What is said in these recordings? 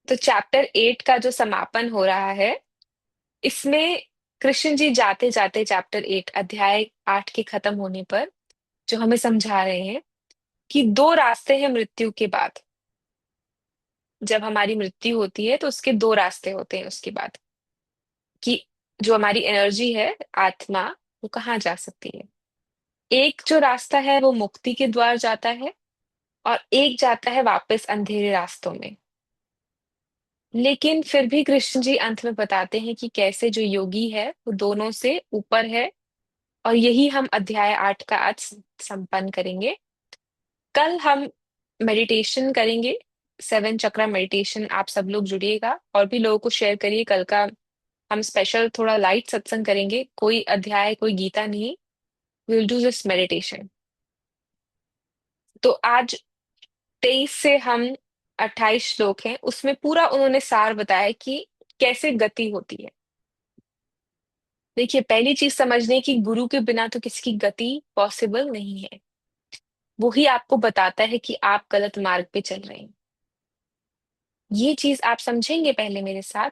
तो चैप्टर 8 का जो समापन हो रहा है, इसमें कृष्ण जी जाते जाते चैप्टर 8 अध्याय 8 के खत्म होने पर जो हमें समझा रहे हैं कि दो रास्ते हैं मृत्यु के बाद। जब हमारी मृत्यु होती है तो उसके दो रास्ते होते हैं उसके बाद, कि जो हमारी एनर्जी है, आत्मा, वो कहाँ जा सकती है। एक जो रास्ता है वो मुक्ति के द्वार जाता है, और एक जाता है वापस अंधेरे रास्तों में। लेकिन फिर भी कृष्ण जी अंत में बताते हैं कि कैसे जो योगी है वो दोनों से ऊपर है। और यही हम अध्याय 8 का आज संपन्न करेंगे। कल हम मेडिटेशन करेंगे, 7 चक्रा मेडिटेशन। आप सब लोग जुड़िएगा और भी लोगों को शेयर करिए। कल का हम स्पेशल थोड़ा लाइट सत्संग करेंगे, कोई अध्याय कोई गीता नहीं। Will do this meditation. तो आज 23 से हम 28 श्लोक हैं, उसमें पूरा उन्होंने सार बताया कि कैसे गति होती है। देखिए, पहली चीज समझने की, गुरु के बिना तो किसी की गति पॉसिबल नहीं है। वो ही आपको बताता है कि आप गलत मार्ग पे चल रहे हैं। ये चीज आप समझेंगे पहले मेरे साथ,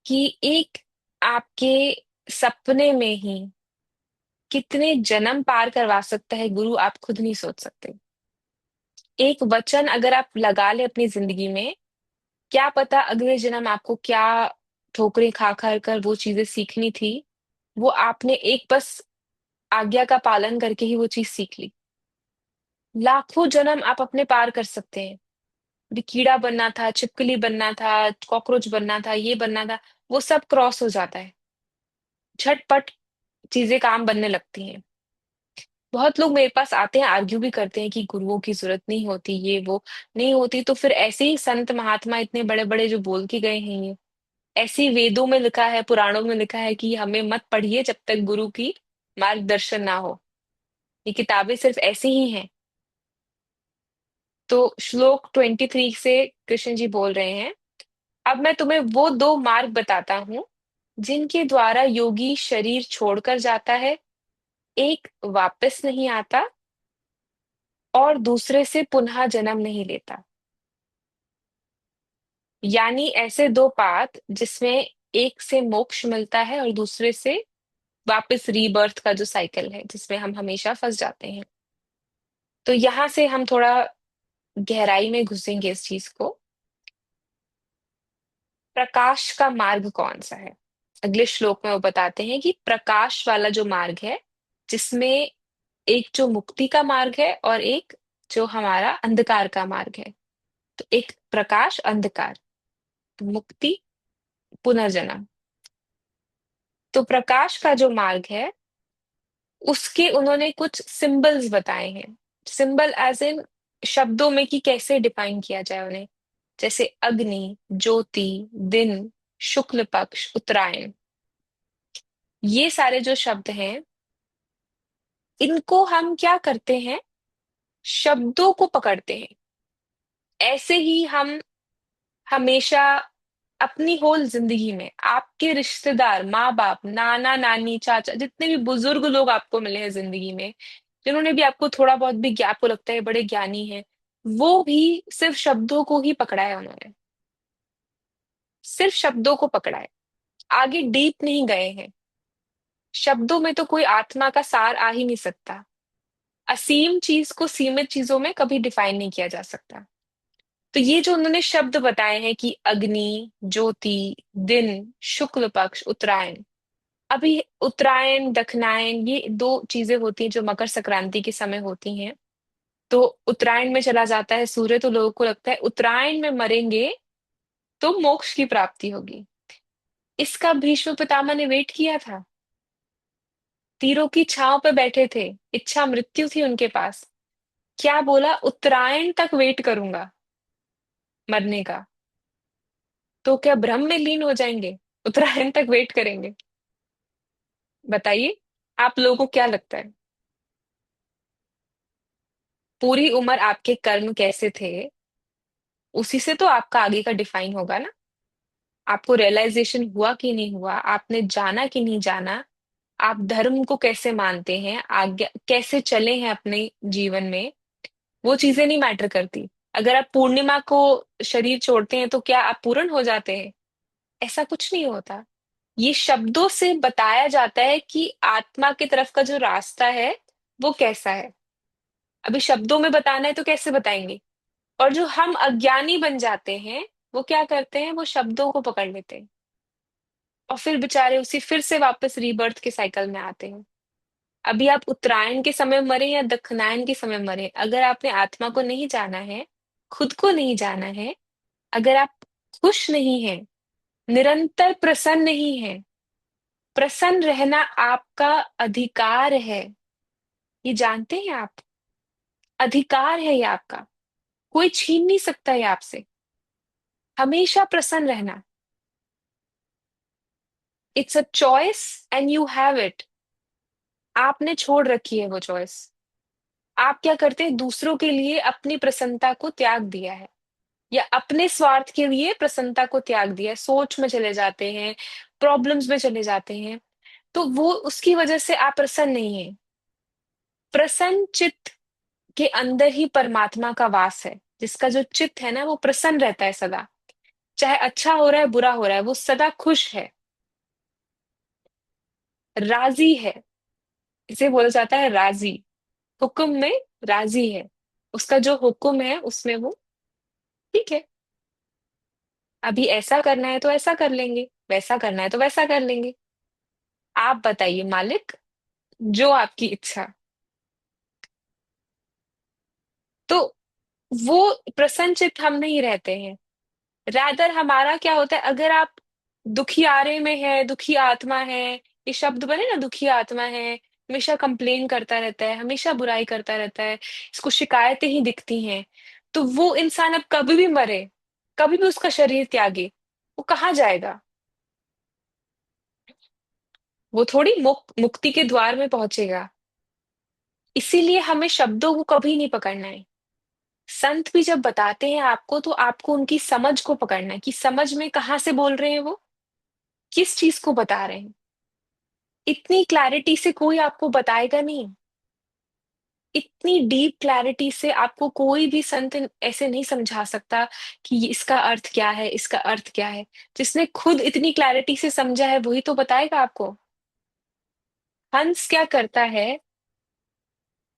कि एक आपके सपने में ही कितने जन्म पार करवा सकता है गुरु, आप खुद नहीं सोच सकते। एक वचन अगर आप लगा ले अपनी जिंदगी में, क्या पता अगले जन्म आपको क्या ठोकरें खा खा कर वो चीजें सीखनी थी, वो आपने एक बस आज्ञा का पालन करके ही वो चीज सीख ली। लाखों जन्म आप अपने पार कर सकते हैं। भी कीड़ा बनना था, छिपकली बनना था, कॉकरोच बनना था, ये बनना था, वो सब क्रॉस हो जाता है। झटपट चीजें काम बनने लगती हैं। बहुत लोग मेरे पास आते हैं, आर्ग्यू भी करते हैं कि गुरुओं की जरूरत नहीं होती, ये वो नहीं होती। तो फिर ऐसे ही संत महात्मा इतने बड़े बड़े जो बोल के गए हैं, ये ऐसी वेदों में लिखा है, पुराणों में लिखा है कि हमें मत पढ़िए जब तक गुरु की मार्गदर्शन ना हो। ये किताबें सिर्फ ऐसी ही हैं। तो श्लोक 23 से कृष्ण जी बोल रहे हैं, अब मैं तुम्हें वो दो मार्ग बताता हूं जिनके द्वारा योगी शरीर छोड़कर जाता है, एक वापस नहीं आता और दूसरे से पुनः जन्म नहीं लेता। यानी ऐसे दो पाथ जिसमें एक से मोक्ष मिलता है और दूसरे से वापस रीबर्थ का जो साइकिल है जिसमें हम हमेशा फंस जाते हैं। तो यहां से हम थोड़ा गहराई में घुसेंगे इस चीज को। प्रकाश का मार्ग कौन सा है? अगले श्लोक में वो बताते हैं कि प्रकाश वाला जो मार्ग है, जिसमें एक जो मुक्ति का मार्ग है और एक जो हमारा अंधकार का मार्ग है। तो एक प्रकाश, अंधकार, मुक्ति, पुनर्जन्म। तो प्रकाश का जो मार्ग है, उसके उन्होंने कुछ सिंबल्स बताए हैं। सिंबल एज इन शब्दों में कि कैसे डिफाइन किया जाए उन्हें। जैसे अग्नि, ज्योति, दिन, शुक्ल पक्ष, उत्तरायण। ये सारे जो शब्द हैं, इनको हम क्या करते हैं, शब्दों को पकड़ते हैं। ऐसे ही हम हमेशा अपनी होल जिंदगी में आपके रिश्तेदार, माँ बाप, नाना नानी, चाचा, जितने भी बुजुर्ग लोग आपको मिले हैं जिंदगी में, जिन्होंने भी आपको थोड़ा बहुत भी आपको लगता है बड़े ज्ञानी हैं, वो भी सिर्फ शब्दों को ही पकड़ा है उन्होंने। सिर्फ शब्दों को पकड़ा है, आगे डीप नहीं गए हैं। शब्दों में तो कोई आत्मा का सार आ ही नहीं सकता। असीम चीज को सीमित चीजों में कभी डिफाइन नहीं किया जा सकता। तो ये जो उन्होंने शब्द बताए हैं कि अग्नि, ज्योति, दिन, शुक्ल पक्ष, उत्तरायण। अभी उत्तरायण, दक्षिणायन, ये दो चीजें होती हैं जो मकर संक्रांति के समय होती हैं। तो उत्तरायण में चला जाता है सूर्य, तो लोगों को लगता है उत्तरायण में मरेंगे तो मोक्ष की प्राप्ति होगी। इसका भीष्म पितामह ने वेट किया था। तीरों की छांव पे बैठे थे, इच्छा मृत्यु थी उनके पास। क्या बोला? उत्तरायण तक वेट करूंगा मरने का। तो क्या ब्रह्म में लीन हो जाएंगे? उत्तरायण तक वेट करेंगे? बताइए, आप लोगों को क्या लगता है? पूरी उम्र आपके कर्म कैसे थे, उसी से तो आपका आगे का डिफाइन होगा ना। आपको रियलाइजेशन हुआ कि नहीं हुआ, आपने जाना कि नहीं जाना, आप धर्म को कैसे मानते हैं, आज्ञा कैसे चले हैं अपने जीवन में, वो चीजें नहीं मैटर करती। अगर आप पूर्णिमा को शरीर छोड़ते हैं तो क्या आप पूर्ण हो जाते हैं? ऐसा कुछ नहीं होता। ये शब्दों से बताया जाता है कि आत्मा की तरफ का जो रास्ता है वो कैसा है। अभी शब्दों में बताना है तो कैसे बताएंगे? और जो हम अज्ञानी बन जाते हैं, वो क्या करते हैं, वो शब्दों को पकड़ लेते हैं और फिर बेचारे उसी फिर से वापस रीबर्थ के साइकिल में आते हैं। अभी आप उत्तरायण के समय मरे या दक्षिणायन के समय मरे, अगर आपने आत्मा को नहीं जाना है, खुद को नहीं जाना है, अगर आप खुश नहीं हैं, निरंतर प्रसन्न नहीं है, प्रसन्न रहना आपका अधिकार है, ये जानते हैं आप? अधिकार है ये आपका, कोई छीन नहीं सकता है आपसे। हमेशा प्रसन्न रहना, it's a choice and you have it. आपने छोड़ रखी है वो चॉइस। आप क्या करते हैं, दूसरों के लिए अपनी प्रसन्नता को त्याग दिया है, या अपने स्वार्थ के लिए प्रसन्नता को त्याग दिया है, सोच में चले जाते हैं, प्रॉब्लम्स में चले जाते हैं, तो वो उसकी वजह से आप प्रसन्न नहीं है। प्रसन्न चित्त के अंदर ही परमात्मा का वास है। जिसका जो चित्त है ना वो प्रसन्न रहता है सदा, चाहे अच्छा हो रहा है बुरा हो रहा है, वो सदा खुश है, राजी है। इसे बोला जाता है राजी, हुक्म में राजी है। उसका जो हुक्म है उसमें वो ठीक है। अभी ऐसा करना है तो ऐसा कर लेंगे, वैसा करना है तो वैसा कर लेंगे। आप बताइए मालिक, जो आपकी इच्छा। तो वो प्रसन्नचित्त हम नहीं रहते हैं। रादर हमारा क्या होता है, अगर आप दुखियारे में है, दुखी आत्मा है, ये शब्द बने ना, दुखी आत्मा है, हमेशा कंप्लेन करता रहता है, हमेशा बुराई करता रहता है, इसको शिकायतें ही दिखती हैं, तो वो इंसान अब कभी भी मरे, कभी भी उसका शरीर त्यागे, वो कहाँ जाएगा? वो थोड़ी मुक्ति के द्वार में पहुंचेगा। इसीलिए हमें शब्दों को कभी नहीं पकड़ना है। संत भी जब बताते हैं आपको तो आपको उनकी समझ को पकड़ना है कि समझ में कहाँ से बोल रहे हैं, वो किस चीज को बता रहे हैं। इतनी क्लैरिटी से कोई आपको बताएगा नहीं, इतनी डीप क्लैरिटी से आपको कोई भी संत ऐसे नहीं समझा सकता कि इसका अर्थ क्या है, इसका अर्थ क्या है। जिसने खुद इतनी क्लैरिटी से समझा है वही तो बताएगा आपको। हंस क्या करता है,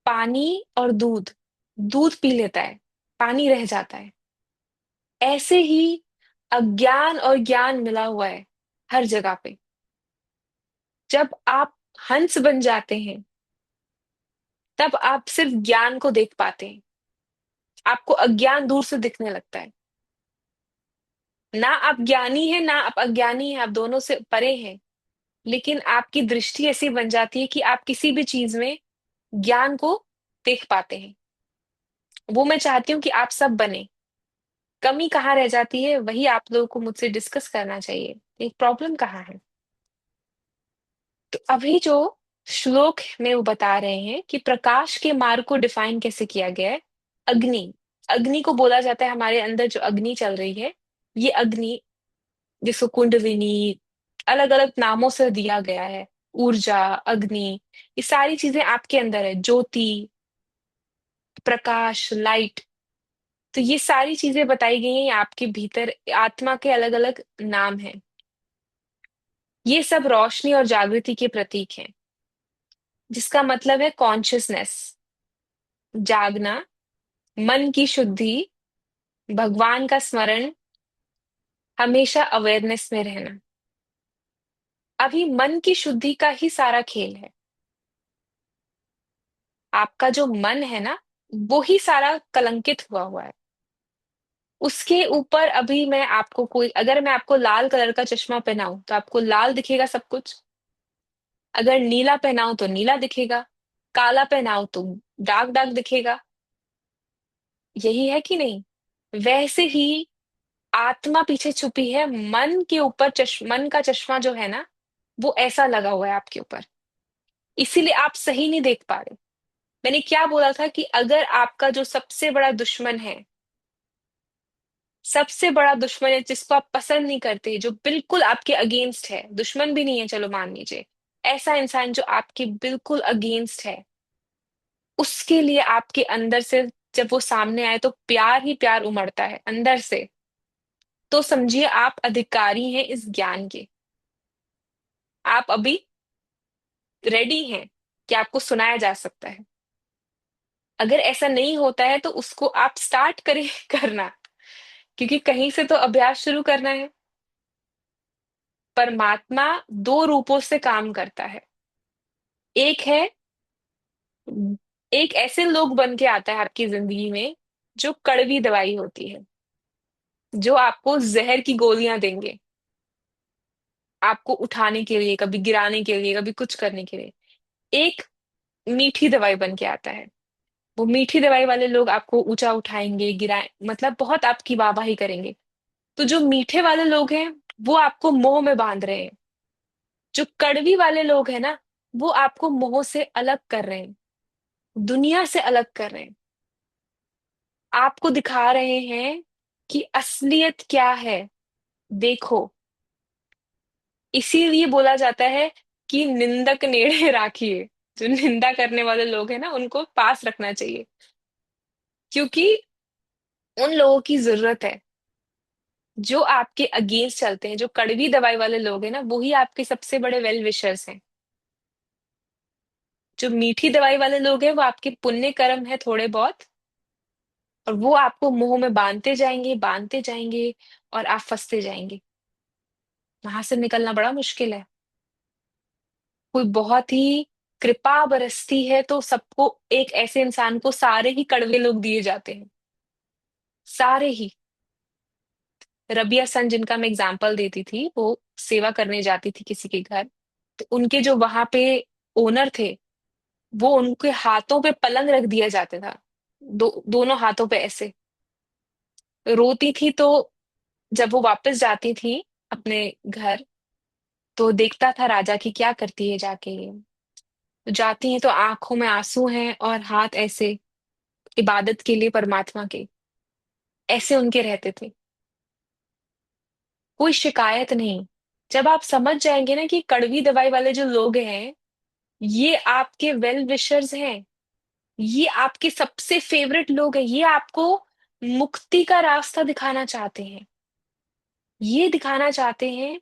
पानी और दूध, दूध पी लेता है, पानी रह जाता है। ऐसे ही अज्ञान और ज्ञान मिला हुआ है हर जगह पे। जब आप हंस बन जाते हैं तब आप सिर्फ ज्ञान को देख पाते हैं, आपको अज्ञान दूर से दिखने लगता है। ना आप ज्ञानी हैं ना आप अज्ञानी हैं, आप दोनों से परे हैं। लेकिन आपकी दृष्टि ऐसी बन जाती है कि आप किसी भी चीज में ज्ञान को देख पाते हैं। वो मैं चाहती हूँ कि आप सब बने। कमी कहाँ रह जाती है वही आप लोगों को मुझसे डिस्कस करना चाहिए, एक प्रॉब्लम कहाँ है। तो अभी जो श्लोक में वो बता रहे हैं कि प्रकाश के मार्ग को डिफाइन कैसे किया गया है। अग्नि, अग्नि को बोला जाता है, हमारे अंदर जो अग्नि चल रही है, ये अग्नि, जिसको कुंडलिनी अलग अलग नामों से दिया गया है, ऊर्जा, अग्नि, ये सारी चीजें आपके अंदर है, ज्योति, प्रकाश, लाइट। तो ये सारी चीजें बताई गई हैं आपके भीतर, आत्मा के अलग अलग नाम हैं। ये सब रोशनी और जागृति के प्रतीक हैं, जिसका मतलब है कॉन्शियसनेस, जागना, मन की शुद्धि, भगवान का स्मरण, हमेशा अवेयरनेस में रहना। अभी मन की शुद्धि का ही सारा खेल है। आपका जो मन है ना, वो ही सारा कलंकित हुआ हुआ है। उसके ऊपर अभी मैं आपको कोई, अगर मैं आपको लाल कलर का चश्मा पहनाऊं तो आपको लाल दिखेगा सब कुछ। अगर नीला पहनाऊं तो नीला दिखेगा, काला पहनाऊं तो डार्क डार्क दिखेगा। यही है कि नहीं? वैसे ही आत्मा पीछे छुपी है, मन के ऊपर मन का चश्मा जो है ना, वो ऐसा लगा हुआ है आपके ऊपर। इसीलिए आप सही नहीं देख पा रहे। मैंने क्या बोला था कि अगर आपका जो सबसे बड़ा दुश्मन है, सबसे बड़ा दुश्मन है जिसको आप पसंद नहीं करते, जो बिल्कुल आपके अगेंस्ट है, दुश्मन भी नहीं है चलो मान लीजिए, ऐसा इंसान जो आपके बिल्कुल अगेंस्ट है, उसके लिए आपके अंदर से जब वो सामने आए तो प्यार ही प्यार उमड़ता है अंदर से। तो समझिए आप अधिकारी हैं इस ज्ञान के। आप अभी रेडी हैं कि आपको सुनाया जा सकता है। अगर ऐसा नहीं होता है तो उसको आप स्टार्ट करें करना, क्योंकि कहीं से तो अभ्यास शुरू करना है। परमात्मा दो रूपों से काम करता है। एक है, एक ऐसे लोग बन के आता है आपकी जिंदगी में जो कड़वी दवाई होती है, जो आपको जहर की गोलियां देंगे, आपको उठाने के लिए, कभी गिराने के लिए, कभी कुछ करने के लिए। एक मीठी दवाई बन के आता है। वो मीठी दवाई वाले लोग आपको ऊंचा उठाएंगे, गिराए, मतलब बहुत आपकी वाहवाही करेंगे। तो जो मीठे वाले लोग हैं वो आपको मोह में बांध रहे हैं। जो कड़वी वाले लोग हैं ना, वो आपको मोह से अलग कर रहे हैं, दुनिया से अलग कर रहे हैं। आपको दिखा रहे हैं कि असलियत क्या है, देखो। इसीलिए बोला जाता है कि निंदक नेड़े राखिए। जो निंदा करने वाले लोग हैं ना, उनको पास रखना चाहिए, क्योंकि उन लोगों की जरूरत है। जो आपके अगेंस्ट चलते हैं, जो कड़वी दवाई वाले लोग हैं ना, वही आपके सबसे बड़े वेल विशर्स हैं। जो मीठी दवाई वाले लोग हैं वो आपके पुण्य कर्म है थोड़े बहुत, और वो आपको मुंह में बांधते जाएंगे, और आप फंसते जाएंगे। वहां से निकलना बड़ा मुश्किल है। कोई बहुत ही कृपा बरसती है तो सबको, एक ऐसे इंसान को सारे ही कड़वे लोग दिए जाते हैं, सारे ही। रबिया सन, जिनका मैं एग्जाम्पल देती थी, वो सेवा करने जाती थी किसी के घर। तो उनके जो वहां पे ओनर थे, वो उनके हाथों पे पलंग रख दिया जाता था, दोनों हाथों पे ऐसे। रोती थी तो जब वो वापस जाती थी अपने घर, तो देखता था राजा की क्या करती है जाके ये। तो जाती है तो आंखों में आंसू हैं और हाथ ऐसे, इबादत के लिए परमात्मा के, ऐसे उनके रहते थे। कोई शिकायत नहीं। जब आप समझ जाएंगे ना कि कड़वी दवाई वाले जो लोग हैं, ये आपके वेल विशर्स हैं, ये आपके सबसे फेवरेट लोग हैं, ये आपको मुक्ति का रास्ता दिखाना चाहते हैं। ये दिखाना चाहते हैं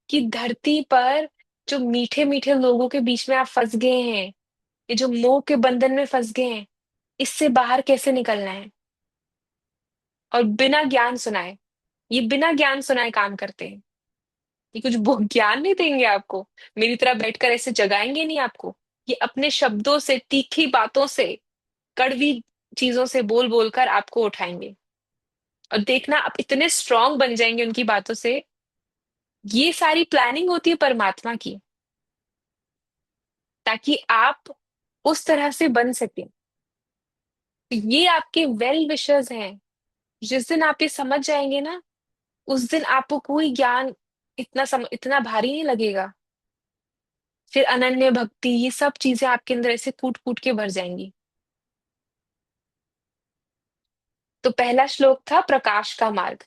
कि धरती पर जो मीठे मीठे लोगों के बीच में आप फंस गए हैं, ये जो मोह के बंधन में फंस गए हैं, इससे बाहर कैसे निकलना है। और बिना ज्ञान सुनाए, ये बिना ज्ञान सुनाए काम करते हैं। ये कुछ ज्ञान नहीं देंगे आपको, मेरी तरह बैठकर ऐसे जगाएंगे नहीं आपको। ये अपने शब्दों से, तीखी बातों से, कड़वी चीजों से बोल बोलकर आपको उठाएंगे। और देखना, आप इतने स्ट्रांग बन जाएंगे उनकी बातों से। ये सारी प्लानिंग होती है परमात्मा की, ताकि आप उस तरह से बन सकें। ये आपके वेल विशर्स हैं। जिस दिन आप ये समझ जाएंगे ना, उस दिन आपको कोई ज्ञान इतना भारी नहीं लगेगा। फिर अनन्य भक्ति, ये सब चीजें आपके अंदर ऐसे कूट कूट के भर जाएंगी। तो पहला श्लोक था प्रकाश का मार्ग,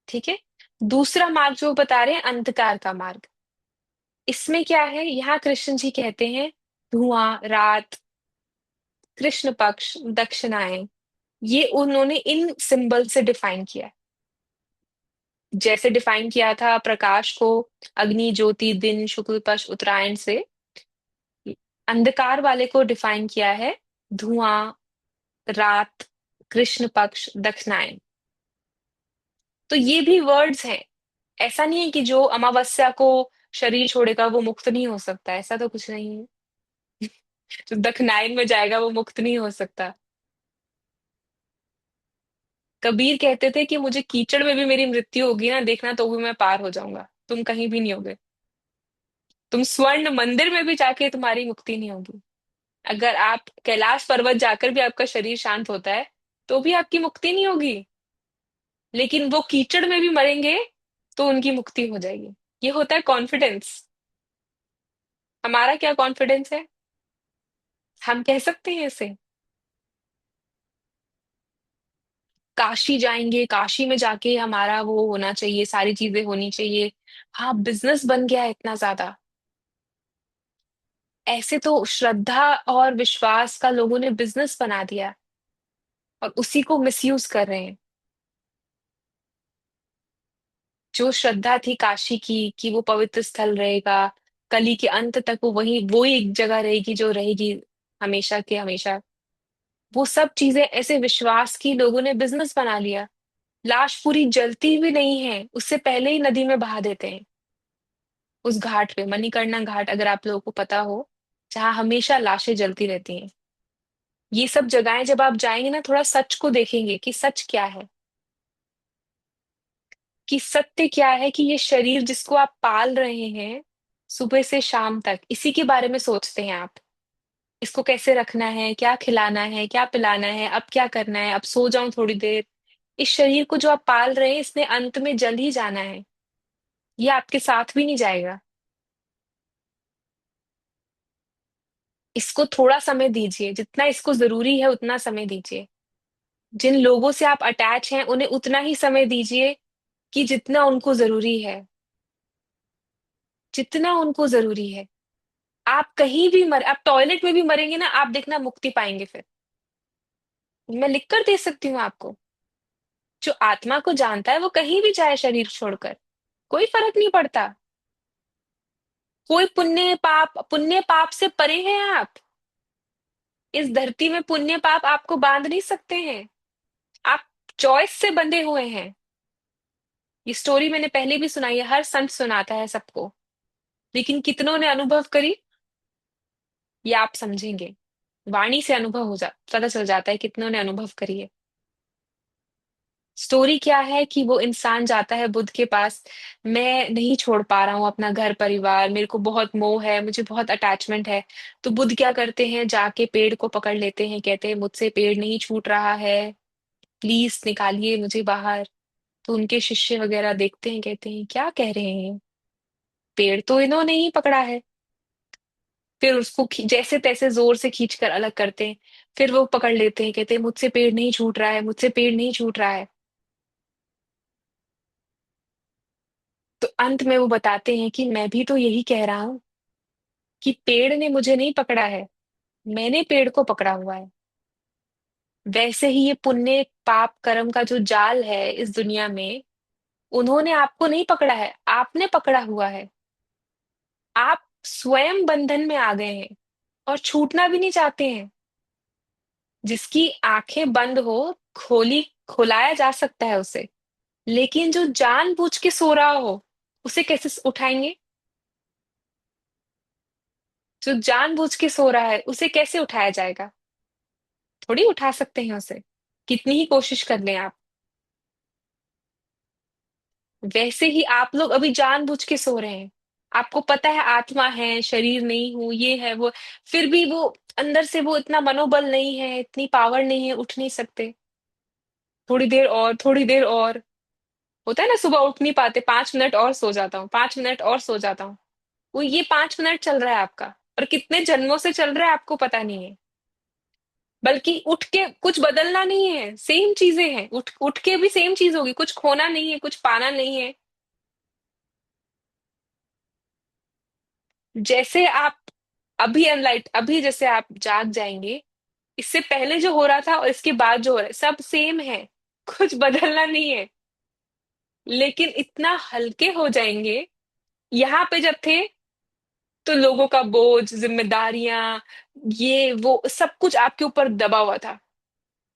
ठीक है। दूसरा मार्ग जो बता रहे हैं, अंधकार का मार्ग। इसमें क्या है, यहाँ कृष्ण जी कहते हैं धुआं, रात, कृष्ण पक्ष, दक्षिणायन, ये उन्होंने इन सिंबल से डिफाइन किया है। जैसे डिफाइन किया था प्रकाश को अग्नि, ज्योति, दिन, शुक्ल पक्ष, उत्तरायण से, अंधकार वाले को डिफाइन किया है धुआं, रात, कृष्ण पक्ष, दक्षिणायन। तो ये भी वर्ड्स हैं। ऐसा नहीं है कि जो अमावस्या को शरीर छोड़ेगा वो मुक्त नहीं हो सकता, ऐसा तो कुछ नहीं है। जो दक्षिणायन में जाएगा वो मुक्त नहीं हो सकता। कबीर कहते थे कि मुझे कीचड़ में भी मेरी मृत्यु होगी ना, देखना, तो भी मैं पार हो जाऊंगा, तुम कहीं भी नहीं होगे। तुम स्वर्ण मंदिर में भी जाके तुम्हारी मुक्ति नहीं होगी। अगर आप कैलाश पर्वत जाकर भी आपका शरीर शांत होता है, तो भी आपकी मुक्ति नहीं होगी। लेकिन वो कीचड़ में भी मरेंगे तो उनकी मुक्ति हो जाएगी। ये होता है कॉन्फिडेंस। हमारा क्या कॉन्फिडेंस है, हम कह सकते हैं इसे। काशी जाएंगे, काशी में जाके हमारा वो होना चाहिए, सारी चीजें होनी चाहिए। हाँ, बिजनेस बन गया है इतना ज्यादा। ऐसे तो श्रद्धा और विश्वास का लोगों ने बिजनेस बना दिया। और उसी को मिसयूज कर रहे हैं। जो श्रद्धा थी काशी की कि वो पवित्र स्थल रहेगा, कली के अंत तक वो ही एक जगह रहेगी जो रहेगी हमेशा के हमेशा, वो सब चीजें ऐसे विश्वास की लोगों ने बिजनेस बना लिया। लाश पूरी जलती भी नहीं है, उससे पहले ही नदी में बहा देते हैं। उस घाट पे, मणिकर्णा घाट, अगर आप लोगों को पता हो, जहां हमेशा लाशें जलती रहती हैं। ये सब जगहें जब आप जाएंगे ना, थोड़ा सच को देखेंगे कि सच क्या है, कि सत्य क्या है, कि ये शरीर जिसको आप पाल रहे हैं सुबह से शाम तक, इसी के बारे में सोचते हैं आप। इसको कैसे रखना है, क्या खिलाना है, क्या पिलाना है, अब क्या करना है, अब सो जाऊं थोड़ी देर। इस शरीर को जो आप पाल रहे हैं, इसने अंत में जल ही जाना है। ये आपके साथ भी नहीं जाएगा। इसको थोड़ा समय दीजिए, जितना इसको जरूरी है उतना समय दीजिए। जिन लोगों से आप अटैच हैं उन्हें उतना ही समय दीजिए कि जितना उनको जरूरी है, जितना उनको जरूरी है। आप कहीं भी आप टॉयलेट में भी मरेंगे ना, आप देखना मुक्ति पाएंगे फिर। मैं लिख कर दे सकती हूँ आपको। जो आत्मा को जानता है वो कहीं भी जाए शरीर छोड़कर, कोई फर्क नहीं पड़ता। कोई पुण्य पाप से परे हैं आप। इस धरती में पुण्य पाप आपको बांध नहीं सकते हैं। आप चॉइस से बंधे हुए हैं। ये स्टोरी मैंने पहले भी सुनाई है, हर संत सुनाता है सबको, लेकिन कितनों ने अनुभव करी, ये आप समझेंगे। वाणी से अनुभव पता चल जाता है कितनों ने अनुभव करी है। स्टोरी क्या है कि वो इंसान जाता है बुद्ध के पास। मैं नहीं छोड़ पा रहा हूँ अपना घर परिवार, मेरे को बहुत मोह है, मुझे बहुत अटैचमेंट है। तो बुद्ध क्या करते हैं, जाके पेड़ को पकड़ लेते हैं, कहते हैं मुझसे पेड़ नहीं छूट रहा है, प्लीज निकालिए मुझे बाहर। तो उनके शिष्य वगैरह देखते हैं, कहते हैं क्या कह रहे हैं, पेड़ तो इन्होंने ही पकड़ा है। फिर उसको जैसे तैसे जोर से खींच कर अलग करते हैं। फिर वो पकड़ लेते हैं, कहते हैं मुझसे पेड़ नहीं छूट रहा है, मुझसे पेड़ नहीं छूट रहा है। तो अंत में वो बताते हैं कि मैं भी तो यही कह रहा हूं कि पेड़ ने मुझे नहीं पकड़ा है, मैंने पेड़ को पकड़ा हुआ है। वैसे ही ये पुण्य पाप कर्म का जो जाल है इस दुनिया में, उन्होंने आपको नहीं पकड़ा है, आपने पकड़ा हुआ है। आप स्वयं बंधन में आ गए हैं और छूटना भी नहीं चाहते हैं। जिसकी आंखें बंद हो, खोली खुलाया जा सकता है उसे, लेकिन जो जानबूझ के सो रहा हो, उसे कैसे उठाएंगे। जो जानबूझ के सो रहा है उसे कैसे उठाया जाएगा, थोड़ी उठा सकते हैं उसे, कितनी ही कोशिश कर लें आप। वैसे ही आप लोग अभी जानबूझ के सो रहे हैं। आपको पता है आत्मा है, शरीर नहीं हूं, ये है वो, फिर भी वो अंदर से वो इतना मनोबल नहीं है, इतनी पावर नहीं है, उठ नहीं सकते। थोड़ी देर और, थोड़ी देर और। होता है ना, सुबह उठ नहीं पाते, 5 मिनट और सो जाता हूँ, 5 मिनट और सो जाता हूँ। वो ये 5 मिनट चल रहा है आपका, और कितने जन्मों से चल रहा है आपको पता नहीं है। बल्कि उठ के कुछ बदलना नहीं है, सेम चीजें हैं, उठ उठ के भी सेम चीज होगी, कुछ खोना नहीं है, कुछ पाना नहीं है। जैसे आप अभी जैसे आप जाग जाएंगे, इससे पहले जो हो रहा था और इसके बाद जो हो रहा है सब सेम है, कुछ बदलना नहीं है। लेकिन इतना हल्के हो जाएंगे। यहाँ पे जब थे तो लोगों का बोझ, जिम्मेदारियां, ये वो सब कुछ आपके ऊपर दबा हुआ था।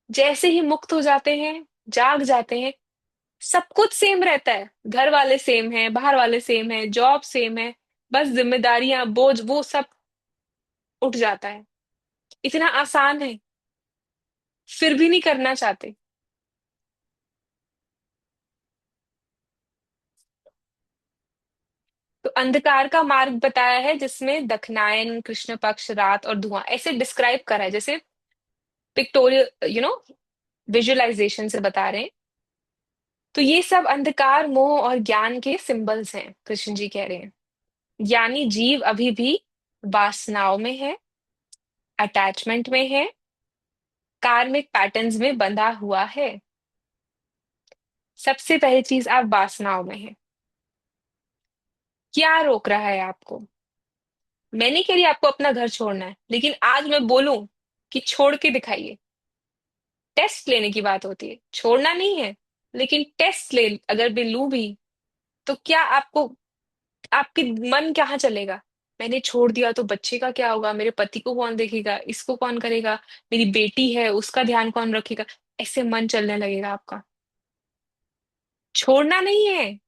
जैसे ही मुक्त हो जाते हैं, जाग जाते हैं, सब कुछ सेम रहता है, घर वाले सेम है, बाहर वाले सेम है, जॉब सेम है, बस जिम्मेदारियां, बोझ, वो सब उठ जाता है। इतना आसान है, फिर भी नहीं करना चाहते। तो अंधकार का मार्ग बताया है, जिसमें दक्षिणायन, कृष्ण पक्ष, रात और धुआं ऐसे डिस्क्राइब करा है, जैसे पिक्टोरियल, विजुअलाइजेशन से बता रहे हैं। तो ये सब अंधकार, मोह और ज्ञान के सिंबल्स हैं, कृष्ण जी कह रहे हैं। यानी जीव अभी भी वासनाओं में है, अटैचमेंट में है, कार्मिक पैटर्न्स में बंधा हुआ है। सबसे पहली चीज, आप वासनाओं में है। क्या रोक रहा है आपको। मैं नहीं कह रही आपको अपना घर छोड़ना है, लेकिन आज मैं बोलूं कि छोड़ के दिखाइए। टेस्ट लेने की बात होती है, छोड़ना नहीं है। लेकिन टेस्ट ले अगर भी लूं भी, तो क्या आपको, आपके मन कहाँ चलेगा? मैंने छोड़ दिया तो बच्चे का क्या होगा, मेरे पति को कौन देखेगा, इसको कौन करेगा, मेरी बेटी है उसका ध्यान कौन रखेगा, ऐसे मन चलने लगेगा आपका। छोड़ना नहीं है,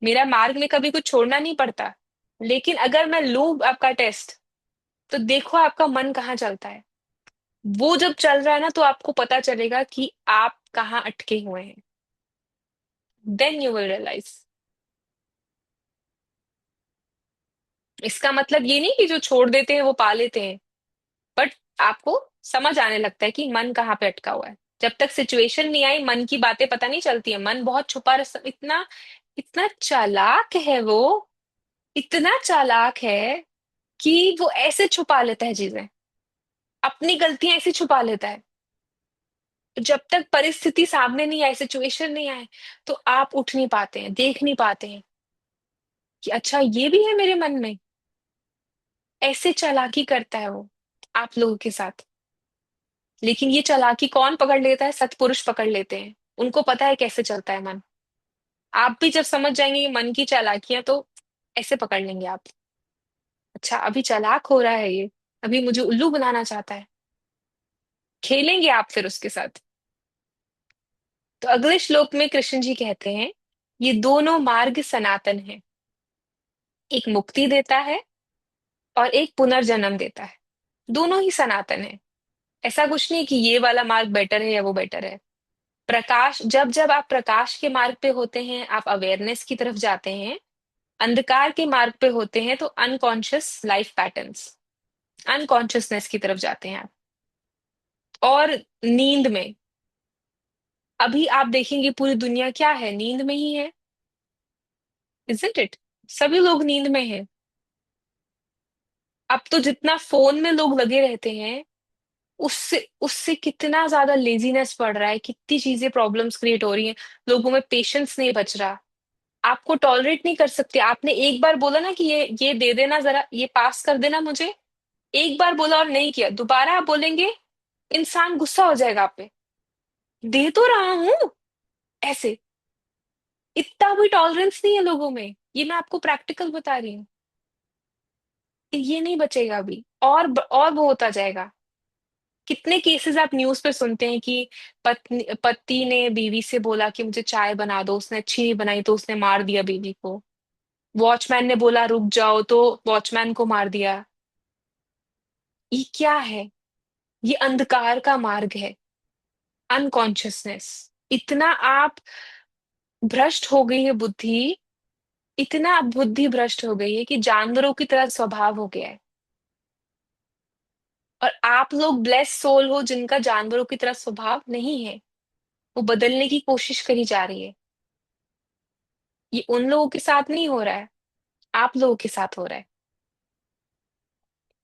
मेरा मार्ग में कभी कुछ छोड़ना नहीं पड़ता। लेकिन अगर मैं लूं आपका टेस्ट, तो देखो आपका मन कहाँ चलता है। वो जब चल रहा है ना, तो आपको पता चलेगा कि आप कहाँ अटके हुए हैं। Then you will realize. इसका मतलब ये नहीं कि जो छोड़ देते हैं वो पा लेते हैं, बट आपको समझ आने लगता है कि मन कहाँ पे अटका हुआ है। जब तक सिचुएशन नहीं आई, मन की बातें पता नहीं चलती है। मन बहुत छुपा इतना इतना चालाक है वो, इतना चालाक है कि वो ऐसे छुपा लेता है चीजें, अपनी गलतियां ऐसे छुपा लेता है। तो जब तक परिस्थिति सामने नहीं आए, सिचुएशन नहीं आए, तो आप उठ नहीं पाते हैं, देख नहीं पाते हैं कि अच्छा ये भी है मेरे मन में। ऐसे चालाकी करता है वो आप लोगों के साथ। लेकिन ये चालाकी कौन पकड़ लेता है? सत्पुरुष पकड़ लेते हैं। उनको पता है कैसे चलता है मन। आप भी जब समझ जाएंगे कि मन की चालाकियां, तो ऐसे पकड़ लेंगे आप। अच्छा अभी चालाक हो रहा है ये, अभी मुझे उल्लू बनाना चाहता है। खेलेंगे आप फिर उसके साथ। तो अगले श्लोक में कृष्ण जी कहते हैं, ये दोनों मार्ग सनातन है। एक मुक्ति देता है और एक पुनर्जन्म देता है। दोनों ही सनातन है। ऐसा कुछ नहीं कि ये वाला मार्ग बेटर है या वो बेटर है। प्रकाश, जब जब आप प्रकाश के मार्ग पे होते हैं, आप अवेयरनेस की तरफ जाते हैं। अंधकार के मार्ग पे होते हैं तो अनकॉन्शियस लाइफ पैटर्न्स, अनकॉन्शियसनेस की तरफ जाते हैं आप। और नींद में, अभी आप देखेंगे पूरी दुनिया क्या है, नींद में ही है। Isn't it? सभी लोग नींद में हैं। अब तो जितना फोन में लोग लगे रहते हैं, उससे उससे कितना ज्यादा लेजीनेस बढ़ रहा है, कितनी चीजें प्रॉब्लम्स क्रिएट हो रही हैं। लोगों में पेशेंस नहीं बच रहा। आपको टॉलरेट नहीं कर सकते। आपने एक बार बोला ना कि ये दे देना, जरा ये पास कर देना मुझे। एक बार बोला और नहीं किया, दोबारा आप बोलेंगे, इंसान गुस्सा हो जाएगा आप पे। दे तो रहा हूं, ऐसे। इतना भी टॉलरेंस नहीं है लोगों में, ये मैं आपको प्रैक्टिकल बता रही हूँ। ये नहीं बचेगा अभी, और वो होता जाएगा। कितने केसेस आप न्यूज पे सुनते हैं कि पति ने बीवी से बोला कि मुझे चाय बना दो, उसने अच्छी नहीं बनाई तो उसने मार दिया बीवी को। वॉचमैन ने बोला रुक जाओ तो वॉचमैन को मार दिया। ये क्या है? ये अंधकार का मार्ग है, अनकॉन्शियसनेस। इतना आप भ्रष्ट हो गई है बुद्धि, इतना बुद्धि भ्रष्ट हो गई है कि जानवरों की तरह स्वभाव हो गया है। और आप लोग ब्लेस सोल हो जिनका जानवरों की तरह स्वभाव नहीं है। वो बदलने की कोशिश करी जा रही है। ये उन लोगों के साथ नहीं हो रहा है, आप लोगों के साथ हो रहा है।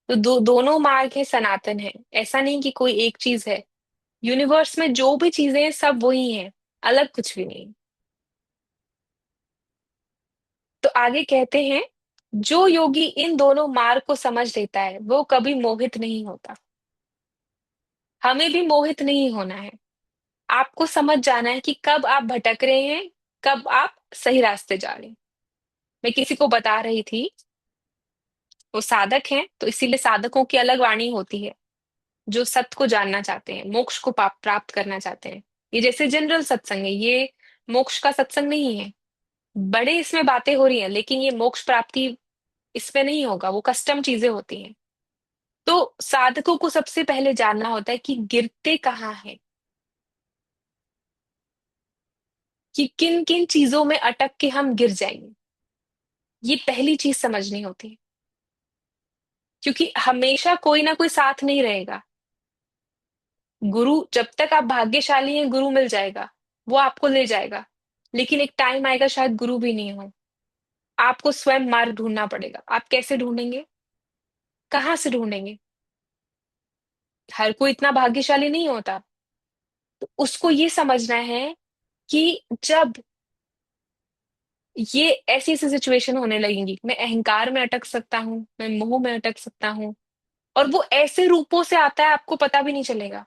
तो दोनों मार्ग है, सनातन है। ऐसा नहीं कि कोई एक चीज है। यूनिवर्स में जो भी चीजें हैं सब वही हैं, अलग कुछ भी नहीं। तो आगे कहते हैं, जो योगी इन दोनों मार्ग को समझ लेता है वो कभी मोहित नहीं होता। हमें भी मोहित नहीं होना है। आपको समझ जाना है कि कब आप भटक रहे हैं, कब आप सही रास्ते जा रहे हैं। मैं किसी को बता रही थी, वो साधक हैं तो इसीलिए साधकों की अलग वाणी होती है। जो सत्य को जानना चाहते हैं, मोक्ष को प्राप्त करना चाहते हैं। ये जैसे जनरल सत्संग है, ये मोक्ष का सत्संग नहीं है। बड़े इसमें बातें हो रही हैं, लेकिन ये मोक्ष प्राप्ति इसमें नहीं होगा, वो कस्टम चीजें होती हैं। तो साधकों को सबसे पहले जानना होता है कि गिरते कहाँ हैं, कि किन किन चीजों में अटक के हम गिर जाएंगे। ये पहली चीज समझनी होती है। क्योंकि हमेशा कोई ना कोई साथ नहीं रहेगा। गुरु, जब तक आप भाग्यशाली हैं गुरु मिल जाएगा, वो आपको ले जाएगा। लेकिन एक टाइम आएगा शायद गुरु भी नहीं हो। आपको स्वयं मार्ग ढूंढना पड़ेगा। आप कैसे ढूंढेंगे? कहाँ से ढूंढेंगे? हर कोई इतना भाग्यशाली नहीं होता। तो उसको ये समझना है कि जब ये ऐसी ऐसी सिचुएशन होने लगेंगी, मैं अहंकार में अटक सकता हूँ, मैं मोह में अटक सकता हूँ। और वो ऐसे रूपों से आता है आपको पता भी नहीं चलेगा।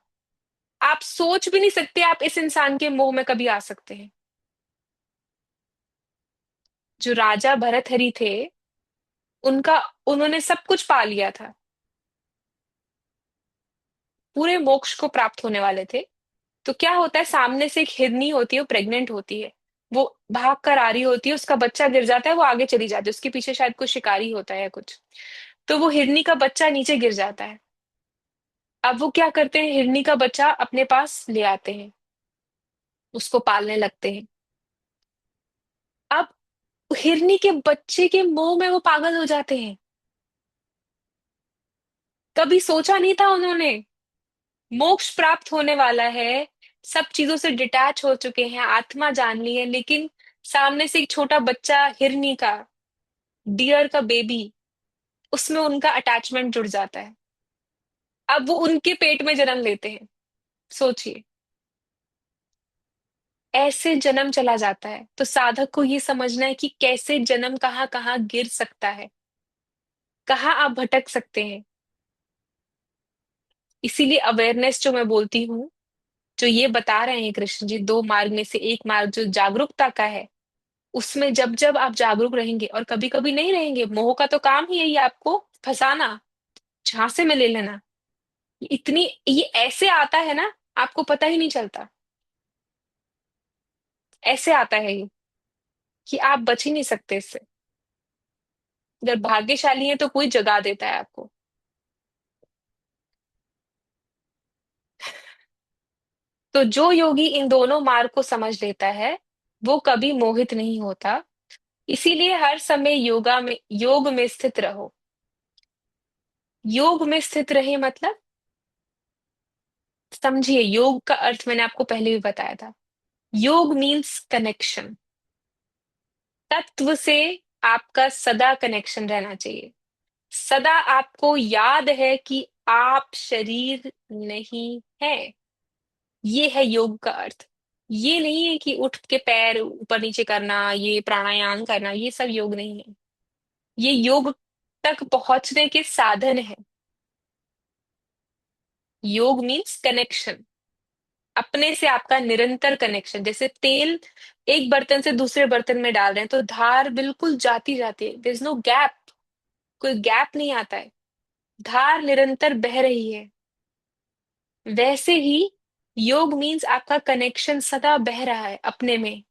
आप सोच भी नहीं सकते आप इस इंसान के मोह में कभी आ सकते हैं। जो राजा भरथरी थे, उनका उन्होंने सब कुछ पा लिया था, पूरे मोक्ष को प्राप्त होने वाले थे। तो क्या होता है, सामने से एक हिरनी होती है, वो प्रेग्नेंट होती है, वो भाग कर आ रही होती है, उसका बच्चा गिर जाता है, वो आगे चली जाती है, उसके पीछे शायद कोई शिकारी होता है या कुछ। तो वो हिरनी का बच्चा नीचे गिर जाता है। अब वो क्या करते हैं, हिरनी का बच्चा अपने पास ले आते हैं, उसको पालने लगते हैं। अब हिरनी के बच्चे के मोह में वो पागल हो जाते हैं। कभी सोचा नहीं था उन्होंने, मोक्ष प्राप्त होने वाला है, सब चीजों से डिटैच हो चुके हैं, आत्मा जान ली है, लेकिन सामने से एक छोटा बच्चा, हिरनी का, डियर का बेबी, उसमें उनका अटैचमेंट जुड़ जाता है। अब वो उनके पेट में जन्म लेते हैं। सोचिए, ऐसे जन्म चला जाता है। तो साधक को ये समझना है कि कैसे जन्म कहाँ कहाँ गिर सकता है, कहाँ आप भटक सकते हैं। इसीलिए अवेयरनेस जो मैं बोलती हूँ, जो ये बता रहे हैं कृष्ण जी, दो मार्ग में से एक मार्ग जो जागरूकता का है, उसमें जब जब आप जागरूक रहेंगे, और कभी कभी नहीं रहेंगे, मोह का तो काम ही है ये आपको फंसाना, झांसे में ले लेना। इतनी ये ऐसे आता है ना, आपको पता ही नहीं चलता, ऐसे आता है ये कि आप बच ही नहीं सकते इससे। अगर भाग्यशाली है तो कोई जगा देता है आपको। तो जो योगी इन दोनों मार्ग को समझ लेता है, वो कभी मोहित नहीं होता। इसीलिए हर समय योग में स्थित रहो। योग में स्थित रहे मतलब, समझिए, योग का अर्थ मैंने आपको पहले भी बताया था। योग मीन्स कनेक्शन। तत्व से आपका सदा कनेक्शन रहना चाहिए। सदा आपको याद है कि आप शरीर नहीं है। ये है योग का अर्थ। ये नहीं है कि उठ के पैर ऊपर नीचे करना, ये प्राणायाम करना, ये सब योग नहीं है। ये योग तक पहुंचने के साधन है। योग मीन्स कनेक्शन, अपने से आपका निरंतर कनेक्शन। जैसे तेल एक बर्तन से दूसरे बर्तन में डाल रहे हैं, तो धार बिल्कुल जाती जाती है, देयर इज नो गैप, कोई गैप नहीं आता है, धार निरंतर बह रही है। वैसे ही योग मीन्स आपका कनेक्शन सदा बह रहा है अपने में,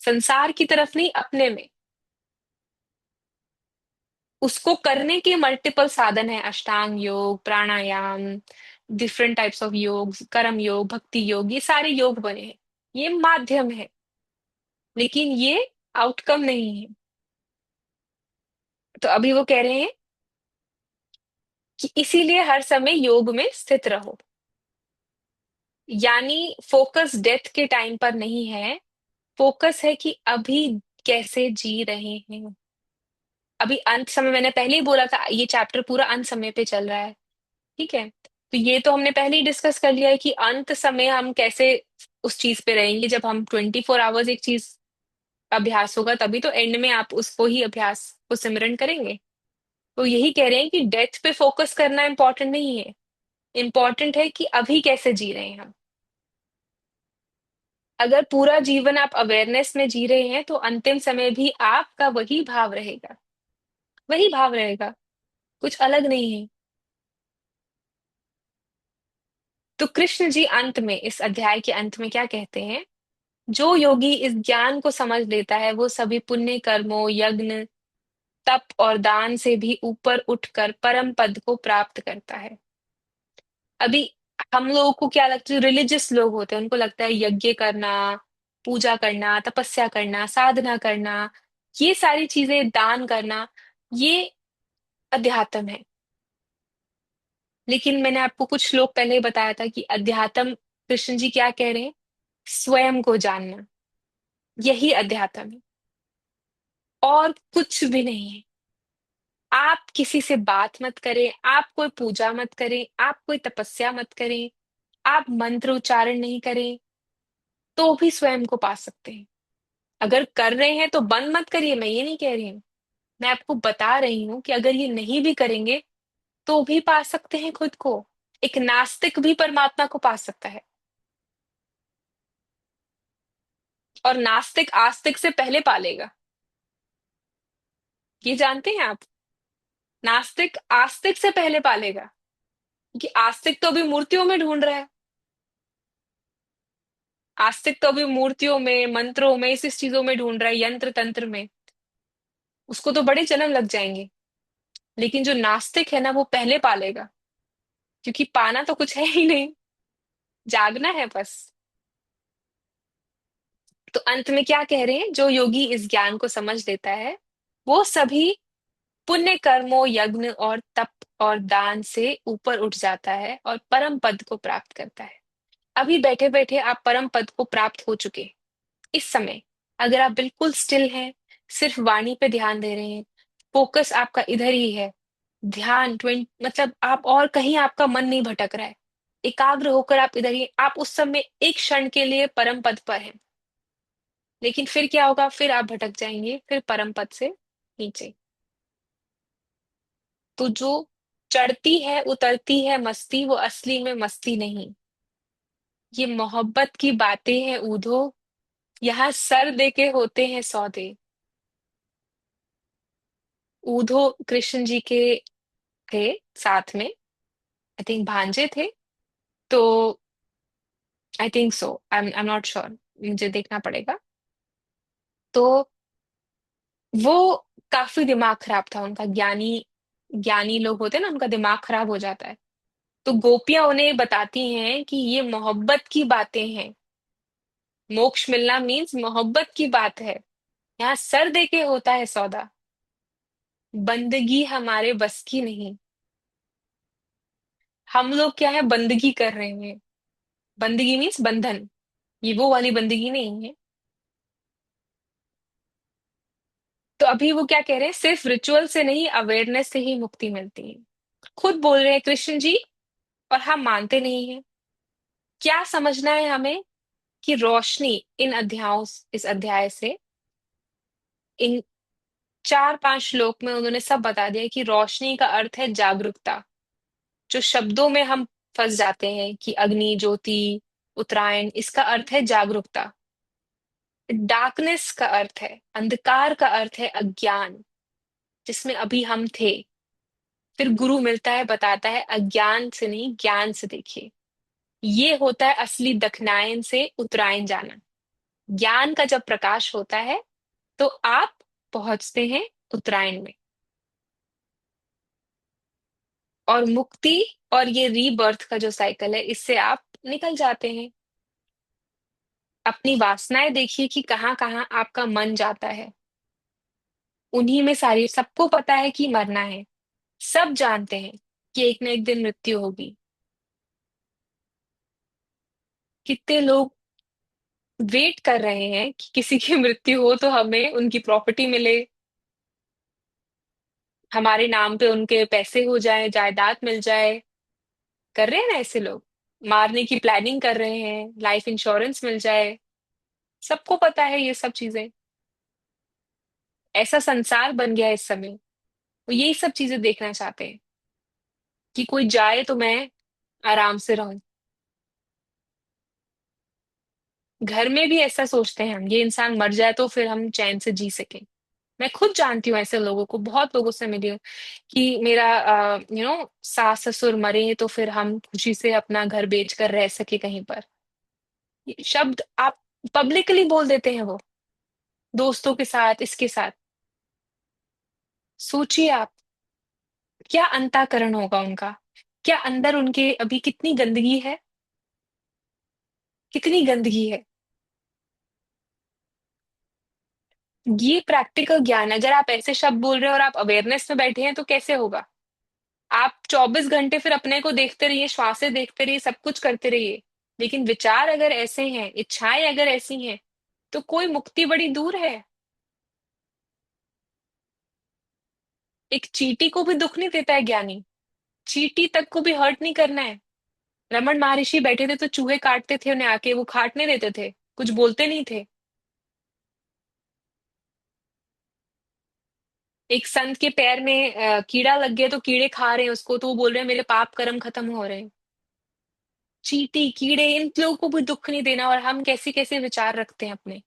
संसार की तरफ नहीं, अपने में। उसको करने के मल्टीपल साधन है, अष्टांग योग, प्राणायाम, डिफरेंट टाइप्स ऑफ योग, कर्म योग, भक्ति योग, ये सारे योग बने हैं। ये माध्यम है, लेकिन ये आउटकम नहीं है। तो अभी वो कह रहे हैं कि इसीलिए हर समय योग में स्थित रहो। यानी फोकस डेथ के टाइम पर नहीं है, फोकस है कि अभी कैसे जी रहे हैं। अभी अंत समय, मैंने पहले ही बोला था, ये चैप्टर पूरा अंत समय पे चल रहा है। ठीक है, तो ये तो हमने पहले ही डिस्कस कर लिया है कि अंत समय हम कैसे उस चीज पे रहेंगे। जब हम 24 आवर्स एक चीज अभ्यास होगा, तभी तो एंड में आप उसको ही अभ्यास को सिमरन करेंगे। तो यही कह रहे हैं कि डेथ पे फोकस करना इंपॉर्टेंट नहीं है, इंपॉर्टेंट है कि अभी कैसे जी रहे हैं हम। अगर पूरा जीवन आप अवेयरनेस में जी रहे हैं, तो अंतिम समय भी आपका वही भाव रहेगा, वही भाव रहेगा, कुछ अलग नहीं है। तो कृष्ण जी अंत में, इस अध्याय के अंत में क्या कहते हैं, जो योगी इस ज्ञान को समझ लेता है, वो सभी पुण्य कर्मों, यज्ञ, तप और दान से भी ऊपर उठकर परम पद को प्राप्त करता है। अभी हम लोगों को क्या लगता है, रिलीजियस लोग होते हैं, उनको लगता है यज्ञ करना, पूजा करना, तपस्या करना, साधना करना, ये सारी चीजें, दान करना, ये अध्यात्म है। लेकिन मैंने आपको कुछ श्लोक पहले ही बताया था कि अध्यात्म, कृष्ण जी क्या कह रहे हैं, स्वयं को जानना, यही अध्यात्म है, और कुछ भी नहीं है। आप किसी से बात मत करें, आप कोई पूजा मत करें, आप कोई तपस्या मत करें, आप मंत्र उच्चारण नहीं करें, तो भी स्वयं को पा सकते हैं। अगर कर रहे हैं तो बंद मत करिए, मैं ये नहीं कह रही हूँ, मैं आपको बता रही हूँ कि अगर ये नहीं भी करेंगे, तो भी पा सकते हैं खुद को। एक नास्तिक भी परमात्मा को पा सकता है। और नास्तिक आस्तिक से पहले पालेगा। ये जानते हैं आप? नास्तिक आस्तिक से पहले पालेगा, क्योंकि आस्तिक तो अभी मूर्तियों में ढूंढ रहा है। आस्तिक तो अभी मूर्तियों में, मंत्रों में, इस चीजों में ढूंढ रहा है, यंत्र तंत्र में। उसको तो बड़े जन्म लग जाएंगे। लेकिन जो नास्तिक है ना, वो पहले पालेगा, क्योंकि पाना तो कुछ है ही नहीं, जागना है बस। तो अंत में क्या कह रहे हैं? जो योगी इस ज्ञान को समझ लेता है, वो सभी पुण्य कर्मों, यज्ञ और तप और दान से ऊपर उठ जाता है और परम पद को प्राप्त करता है। अभी बैठे बैठे आप परम पद को प्राप्त हो चुके। इस समय अगर आप बिल्कुल स्टिल हैं, सिर्फ वाणी पे ध्यान दे रहे हैं, फोकस आपका इधर ही है, ध्यान 20 मतलब आप और कहीं आपका मन नहीं भटक रहा है, एकाग्र होकर आप इधर ही, आप उस समय एक क्षण के लिए परम पद पर हैं। लेकिन फिर क्या होगा? फिर आप भटक जाएंगे, फिर परम पद से नीचे। तो जो चढ़ती है उतरती है मस्ती, वो असली में मस्ती नहीं। ये मोहब्बत की बातें हैं ऊधो, यहाँ सर दे के होते हैं सौदे। ऊधो कृष्ण जी के थे साथ में, आई थिंक भांजे थे। तो I think so, I am not sure, मुझे देखना पड़ेगा। तो वो काफी दिमाग खराब था उनका। ज्ञानी ज्ञानी लोग होते हैं ना, उनका दिमाग खराब हो जाता है। तो गोपियां उन्हें बताती हैं कि ये मोहब्बत की बातें हैं, मोक्ष मिलना मीन्स मोहब्बत की बात है, यहाँ सर दे के होता है सौदा, बंदगी हमारे बस की नहीं। हम लोग क्या है, बंदगी कर रहे हैं। बंदगी मीन्स बंधन, ये वो वाली बंदगी नहीं है। तो अभी वो क्या कह रहे हैं? सिर्फ रिचुअल से नहीं, अवेयरनेस से ही मुक्ति मिलती है। खुद बोल रहे हैं कृष्ण जी, और हम मानते नहीं हैं। क्या समझना है हमें? कि रोशनी इन अध्यायों, इस अध्याय से, इन 4-5 श्लोक में उन्होंने सब बता दिया कि रोशनी का अर्थ है जागरूकता। जो शब्दों में हम फंस जाते हैं कि अग्नि, ज्योति, उत्तरायण, इसका अर्थ है जागरूकता। डार्कनेस का अर्थ है, अंधकार का अर्थ है अज्ञान, जिसमें अभी हम थे। फिर गुरु मिलता है, बताता है अज्ञान से नहीं, ज्ञान से देखिए। ये होता है असली दक्षिणायन से उत्तरायण जाना। ज्ञान का जब प्रकाश होता है, तो आप पहुंचते हैं उत्तरायण में। और मुक्ति और ये रीबर्थ का जो साइकिल है, इससे आप निकल जाते हैं। अपनी वासनाएं देखिए कि कहाँ कहाँ आपका मन जाता है। उन्हीं में सारी, सबको पता है कि मरना है, सब जानते हैं कि एक न एक दिन मृत्यु होगी। कितने लोग वेट कर रहे हैं कि किसी की मृत्यु हो तो हमें उनकी प्रॉपर्टी मिले, हमारे नाम पे उनके पैसे हो जाए, जायदाद मिल जाए। कर रहे हैं ना ऐसे लोग, मारने की प्लानिंग कर रहे हैं, लाइफ इंश्योरेंस मिल जाए। सबको पता है ये सब चीजें। ऐसा संसार बन गया है इस समय। वो यही सब चीजें देखना चाहते हैं कि कोई जाए तो मैं आराम से रहूं। घर में भी ऐसा सोचते हैं हम, ये इंसान मर जाए तो फिर हम चैन से जी सके। मैं खुद जानती हूँ ऐसे लोगों को, बहुत लोगों से मिली हूँ कि मेरा सास ससुर मरे तो फिर हम खुशी से अपना घर बेच कर रह सके कहीं पर। ये शब्द आप पब्लिकली बोल देते हैं वो, दोस्तों के साथ, इसके साथ। सोचिए आप, क्या अंताकरण होगा उनका, क्या अंदर उनके अभी कितनी गंदगी है, कितनी गंदगी है। ये प्रैक्टिकल ज्ञान है। अगर आप ऐसे शब्द बोल रहे हैं और आप अवेयरनेस में बैठे हैं तो कैसे होगा? आप 24 घंटे फिर अपने को देखते रहिए, श्वासें देखते रहिए, सब कुछ करते रहिए, लेकिन विचार अगर ऐसे हैं, इच्छाएं अगर ऐसी हैं, तो कोई मुक्ति बड़ी दूर है। एक चींटी को भी दुख नहीं देता है ज्ञानी, चींटी तक को भी हर्ट नहीं करना है। रमन महर्षि बैठे थे तो चूहे काटते थे उन्हें आके, वो काटने देते थे, कुछ बोलते नहीं थे। एक संत के पैर में कीड़ा लग गया तो कीड़े खा रहे हैं उसको, तो वो बोल रहे हैं मेरे पाप कर्म खत्म हो रहे हैं। चींटी, कीड़े, इन लोगों को भी दुःख नहीं देना, और हम कैसे-कैसे विचार रखते हैं अपने।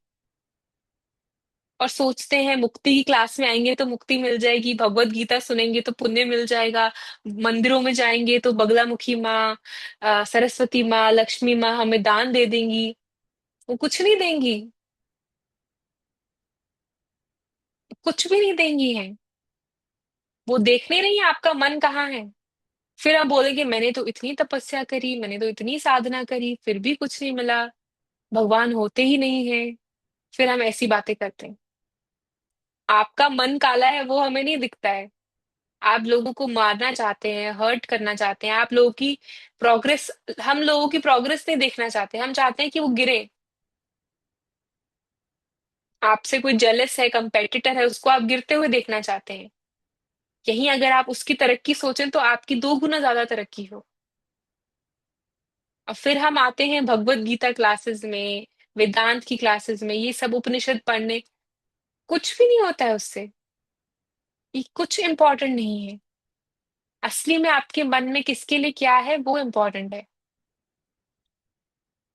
और सोचते हैं मुक्ति की क्लास में आएँगे तो मुक्ति मिल जाएगी, भगवत गीता सुनेंगे तो पुण्य मिल जाएगा, मंदिरों में जाएँगे तो बगलामुखी माँ, सरस्वती माँ, लक्ष्मी माँ हमें दान दे देंगी। वो कुछ नहीं देंगी, कुछ भी नहीं देंगी हैं। वो देख नहीं रही है आपका मन कहाँ है। फिर आप बोलेंगे मैंने तो इतनी तपस्या करी, मैंने तो इतनी साधना करी, फिर भी कुछ नहीं मिला, भगवान होते ही नहीं है। फिर हम ऐसी बातें करते हैं। आपका मन काला है वो हमें नहीं दिखता है। आप लोगों को मारना चाहते हैं, हर्ट करना चाहते हैं, आप लोगों की प्रोग्रेस, हम लोगों की प्रोग्रेस नहीं देखना चाहते, हम चाहते हैं कि वो गिरे। आपसे कोई जेलस है, कंपेटिटर है, उसको आप गिरते हुए देखना चाहते हैं। यहीं अगर आप उसकी तरक्की सोचें तो आपकी 2 गुना ज्यादा तरक्की हो। और फिर हम आते हैं भगवत गीता क्लासेस में, वेदांत की क्लासेस में, ये सब उपनिषद पढ़ने। कुछ भी नहीं होता है उससे। ये कुछ इंपॉर्टेंट नहीं है। असली में आपके मन में किसके लिए क्या है वो इम्पोर्टेंट है।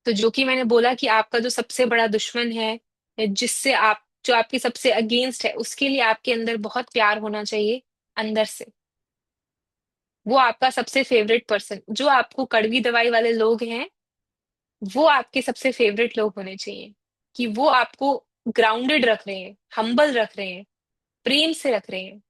तो जो कि मैंने बोला कि आपका जो सबसे बड़ा दुश्मन है, या जिससे आप, जो आपके सबसे अगेंस्ट है, उसके लिए आपके अंदर बहुत प्यार होना चाहिए, अंदर से। वो आपका सबसे फेवरेट पर्सन, जो आपको कड़वी दवाई वाले लोग हैं, वो आपके सबसे फेवरेट लोग होने चाहिए। कि वो आपको ग्राउंडेड रख रहे हैं, हम्बल रख रहे हैं, प्रेम से रख रहे हैं।